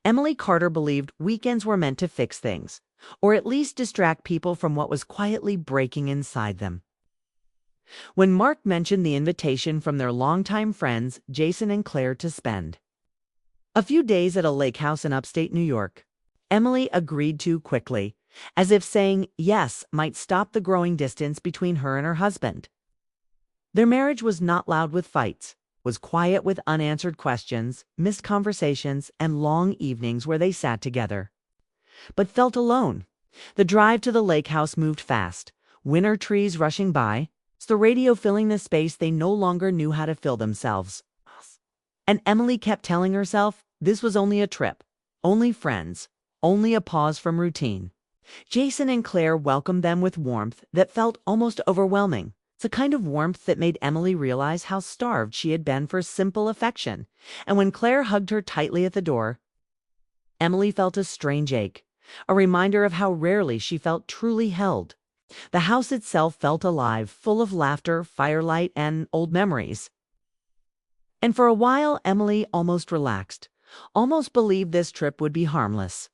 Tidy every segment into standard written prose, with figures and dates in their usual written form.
Emily Carter believed weekends were meant to fix things, or at least distract people from what was quietly breaking inside them. When Mark mentioned the invitation from their longtime friends, Jason and Claire, to spend a few days at a lake house in upstate New York, Emily agreed too quickly, as if saying yes might stop the growing distance between her and her husband. Their marriage was not loud with fights, was quiet with unanswered questions, missed conversations, and long evenings where they sat together, but felt alone. The drive to the lake house moved fast, winter trees rushing by, the radio filling the space they no longer knew how to fill themselves. And Emily kept telling herself this was only a trip, only friends, only a pause from routine. Jason and Claire welcomed them with warmth that felt almost overwhelming. It's a kind of warmth that made Emily realize how starved she had been for simple affection. And when Claire hugged her tightly at the door, Emily felt a strange ache, a reminder of how rarely she felt truly held. The house itself felt alive, full of laughter, firelight, and old memories. And for a while, Emily almost relaxed, almost believed this trip would be harmless.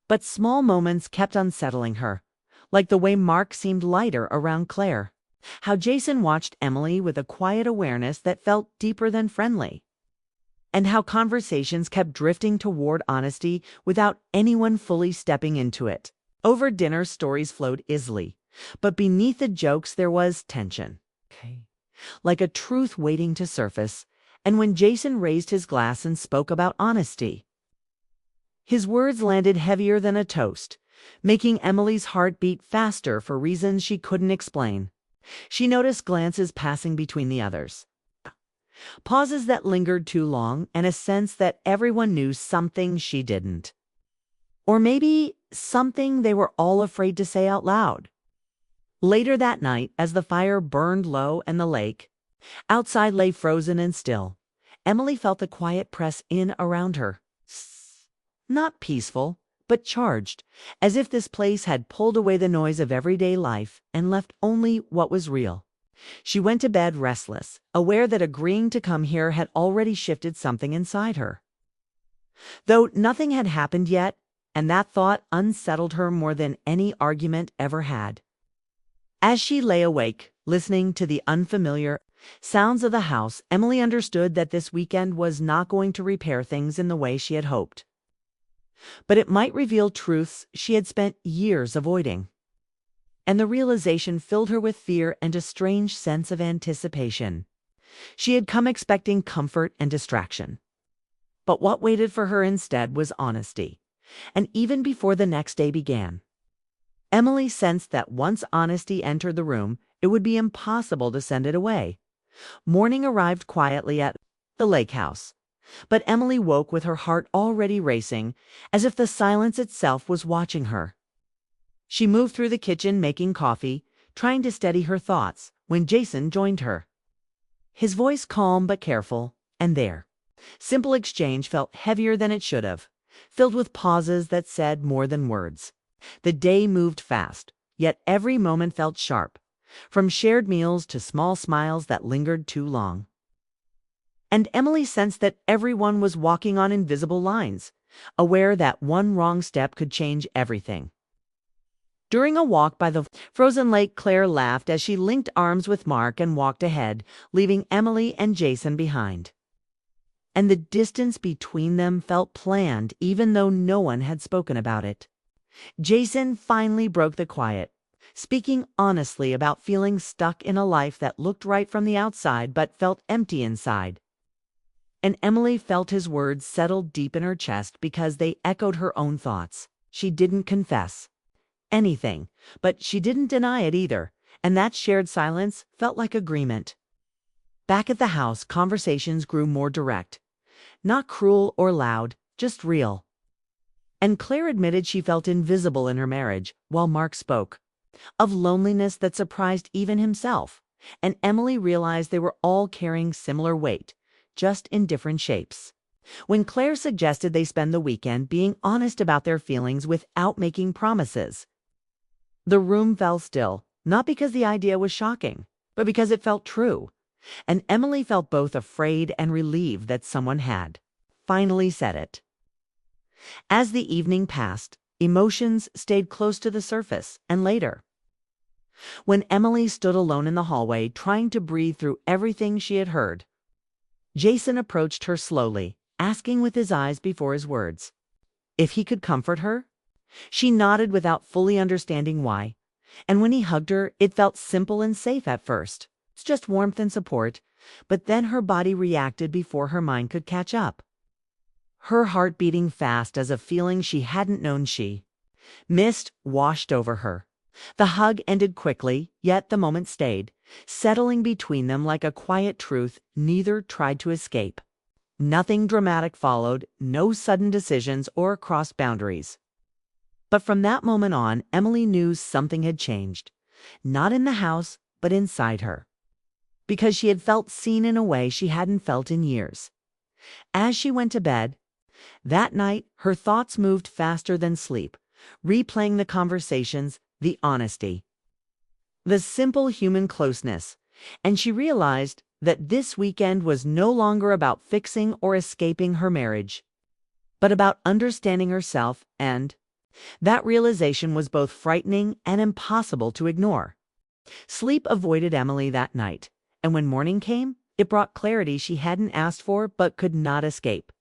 But small moments kept unsettling her, like the way Mark seemed lighter around Claire, how Jason watched Emily with a quiet awareness that felt deeper than friendly, and how conversations kept drifting toward honesty without anyone fully stepping into it. Over dinner, stories flowed easily, but beneath the jokes there was tension, like a truth waiting to surface. And when Jason raised his glass and spoke about honesty, his words landed heavier than a toast, making Emily's heart beat faster for reasons she couldn't explain. She noticed glances passing between the others, pauses that lingered too long, and a sense that everyone knew something she didn't. Or maybe something they were all afraid to say out loud. Later that night, as the fire burned low and the lake outside lay frozen and still, Emily felt the quiet press in around her. Not peaceful, but charged, as if this place had pulled away the noise of everyday life and left only what was real. She went to bed restless, aware that agreeing to come here had already shifted something inside her. Though nothing had happened yet, and that thought unsettled her more than any argument ever had. As she lay awake, listening to the unfamiliar sounds of the house, Emily understood that this weekend was not going to repair things in the way she had hoped. But it might reveal truths she had spent years avoiding. And the realization filled her with fear and a strange sense of anticipation. She had come expecting comfort and distraction. But what waited for her instead was honesty. And even before the next day began, Emily sensed that once honesty entered the room, it would be impossible to send it away. Morning arrived quietly at the lake house, but Emily woke with her heart already racing, as if the silence itself was watching her. She moved through the kitchen making coffee, trying to steady her thoughts, when Jason joined her. His voice calm but careful, and their simple exchange felt heavier than it should have, filled with pauses that said more than words. The day moved fast, yet every moment felt sharp, from shared meals to small smiles that lingered too long. And Emily sensed that everyone was walking on invisible lines, aware that one wrong step could change everything. During a walk by the frozen lake, Claire laughed as she linked arms with Mark and walked ahead, leaving Emily and Jason behind. And the distance between them felt planned, even though no one had spoken about it. Jason finally broke the quiet, speaking honestly about feeling stuck in a life that looked right from the outside but felt empty inside. And Emily felt his words settle deep in her chest because they echoed her own thoughts. She didn't confess anything, but she didn't deny it either, and that shared silence felt like agreement. Back at the house, conversations grew more direct. Not cruel or loud, just real. And Claire admitted she felt invisible in her marriage, while Mark spoke of loneliness that surprised even himself. And Emily realized they were all carrying similar weight, just in different shapes. When Claire suggested they spend the weekend being honest about their feelings without making promises, the room fell still, not because the idea was shocking, but because it felt true. And Emily felt both afraid and relieved that someone had finally said it. As the evening passed, emotions stayed close to the surface, and later, when Emily stood alone in the hallway trying to breathe through everything she had heard, Jason approached her slowly, asking with his eyes before his words if he could comfort her. She nodded without fully understanding why, and when he hugged her, it felt simple and safe at first. It's just warmth and support, but then her body reacted before her mind could catch up. Her heart beating fast as a feeling she hadn't known mist washed over her. The hug ended quickly, yet the moment stayed, settling between them like a quiet truth neither tried to escape. Nothing dramatic followed, no sudden decisions or crossed boundaries. But from that moment on, Emily knew something had changed. Not in the house, but inside her. Because she had felt seen in a way she hadn't felt in years. As she went to bed that night, her thoughts moved faster than sleep, replaying the conversations, the honesty, the simple human closeness, and she realized that this weekend was no longer about fixing or escaping her marriage, but about understanding herself, and that realization was both frightening and impossible to ignore. Sleep avoided Emily that night, and when morning came, it brought clarity she hadn't asked for but could not escape.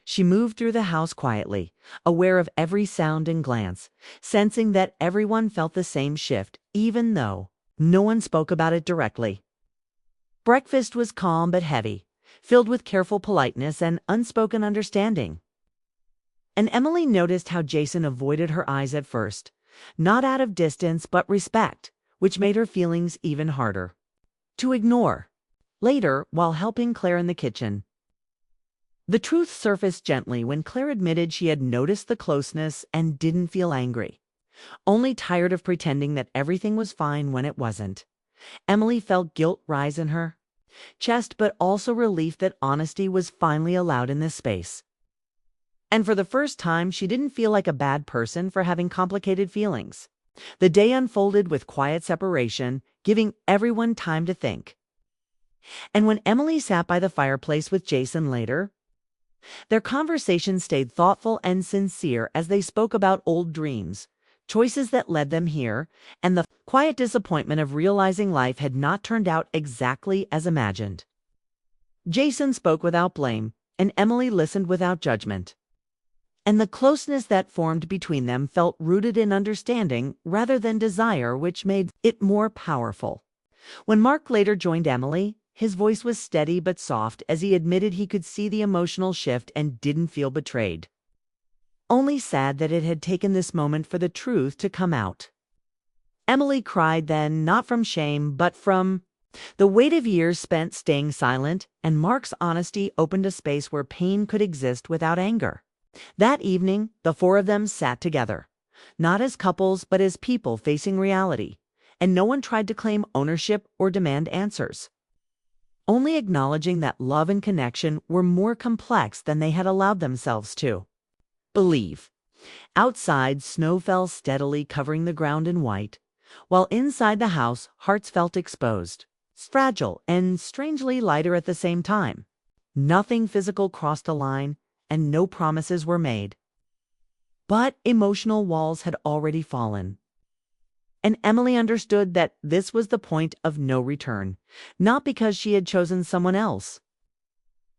She moved through the house quietly, aware of every sound and glance, sensing that everyone felt the same shift, even though no one spoke about it directly. Breakfast was calm but heavy, filled with careful politeness and unspoken understanding. And Emily noticed how Jason avoided her eyes at first, not out of distance but respect, which made her feelings even harder to ignore. Later, while helping Claire in the kitchen, the truth surfaced gently when Claire admitted she had noticed the closeness and didn't feel angry, only tired of pretending that everything was fine when it wasn't. Emily felt guilt rise in her chest, but also relief that honesty was finally allowed in this space. And for the first time, she didn't feel like a bad person for having complicated feelings. The day unfolded with quiet separation, giving everyone time to think. And when Emily sat by the fireplace with Jason later, their conversation stayed thoughtful and sincere as they spoke about old dreams, choices that led them here, and the quiet disappointment of realizing life had not turned out exactly as imagined. Jason spoke without blame, and Emily listened without judgment. And the closeness that formed between them felt rooted in understanding rather than desire, which made it more powerful. When Mark later joined Emily, his voice was steady but soft as he admitted he could see the emotional shift and didn't feel betrayed. Only sad that it had taken this moment for the truth to come out. Emily cried then, not from shame, but from the weight of years spent staying silent, and Mark's honesty opened a space where pain could exist without anger. That evening, the four of them sat together, not as couples but as people facing reality, and no one tried to claim ownership or demand answers, only acknowledging that love and connection were more complex than they had allowed themselves to believe. Outside, snow fell steadily, covering the ground in white, while inside the house, hearts felt exposed, fragile and strangely lighter at the same time. Nothing physical crossed a line, and no promises were made. But emotional walls had already fallen. And Emily understood that this was the point of no return, not because she had chosen someone else,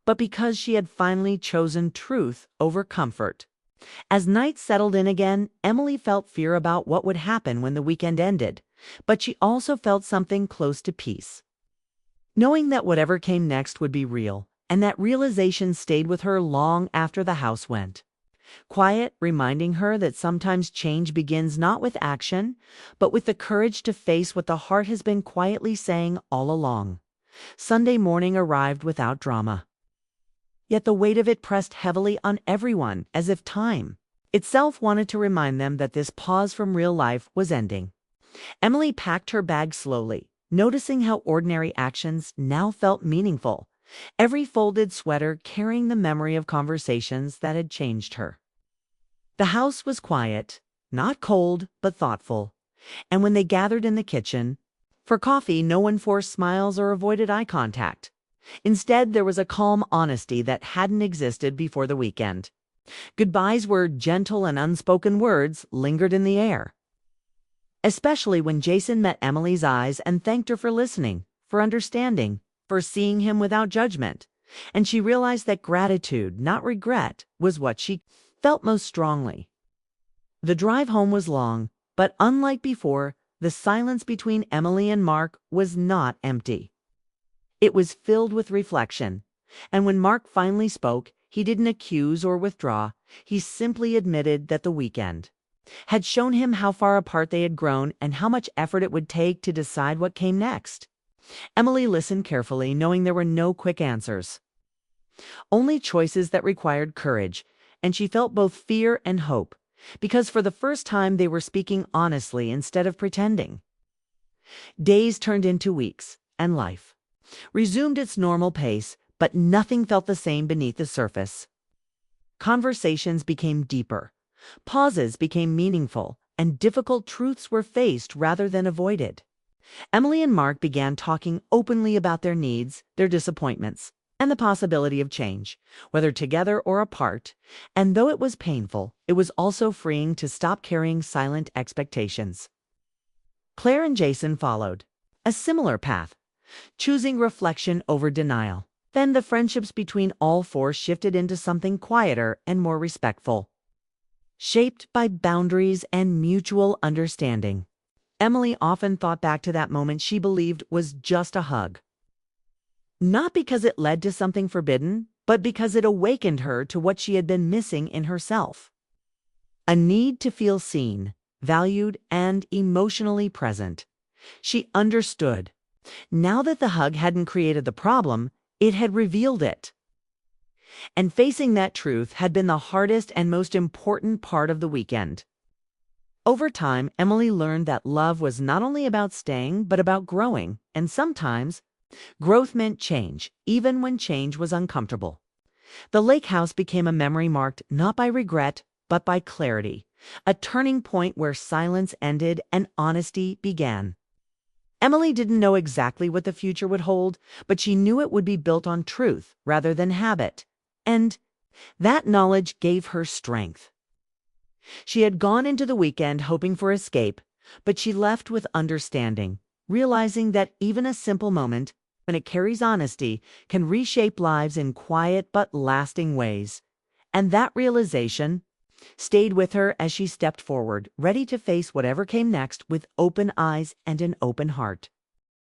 but because she had finally chosen truth over comfort. As night settled in again, Emily felt fear about what would happen when the weekend ended, but she also felt something close to peace, knowing that whatever came next would be real, and that realization stayed with her long after the house went quiet, reminding her that sometimes change begins not with action, but with the courage to face what the heart has been quietly saying all along. Sunday morning arrived without drama. Yet the weight of it pressed heavily on everyone, as if time itself wanted to remind them that this pause from real life was ending. Emily packed her bag slowly, noticing how ordinary actions now felt meaningful, every folded sweater carrying the memory of conversations that had changed her. The house was quiet, not cold, but thoughtful, and when they gathered in the kitchen for coffee, no one forced smiles or avoided eye contact. Instead, there was a calm honesty that hadn't existed before the weekend. Goodbyes were gentle and unspoken words lingered in the air. Especially when Jason met Emily's eyes and thanked her for listening, for understanding, for seeing him without judgment. And she realized that gratitude, not regret, was what she felt most strongly. The drive home was long, but unlike before, the silence between Emily and Mark was not empty. It was filled with reflection, and when Mark finally spoke, he didn't accuse or withdraw. He simply admitted that the weekend had shown him how far apart they had grown and how much effort it would take to decide what came next. Emily listened carefully, knowing there were no quick answers, only choices that required courage, and she felt both fear and hope, because for the first time they were speaking honestly instead of pretending. Days turned into weeks, and life resumed its normal pace, but nothing felt the same beneath the surface. Conversations became deeper, pauses became meaningful, and difficult truths were faced rather than avoided. Emily and Mark began talking openly about their needs, their disappointments, and the possibility of change, whether together or apart. And though it was painful, it was also freeing to stop carrying silent expectations. Claire and Jason followed a similar path, choosing reflection over denial. Then the friendships between all four shifted into something quieter and more respectful, shaped by boundaries and mutual understanding. Emily often thought back to that moment she believed was just a hug. Not because it led to something forbidden, but because it awakened her to what she had been missing in herself. A need to feel seen, valued, and emotionally present. She understood. Now that the hug hadn't created the problem, it had revealed it. And facing that truth had been the hardest and most important part of the weekend. Over time, Emily learned that love was not only about staying, but about growing, and sometimes growth meant change, even when change was uncomfortable. The lake house became a memory marked not by regret, but by clarity, a turning point where silence ended and honesty began. Emily didn't know exactly what the future would hold, but she knew it would be built on truth rather than habit, and that knowledge gave her strength. She had gone into the weekend hoping for escape, but she left with understanding, realizing that even a simple moment, when it carries honesty, can reshape lives in quiet but lasting ways. And that realization stayed with her as she stepped forward, ready to face whatever came next with open eyes and an open heart.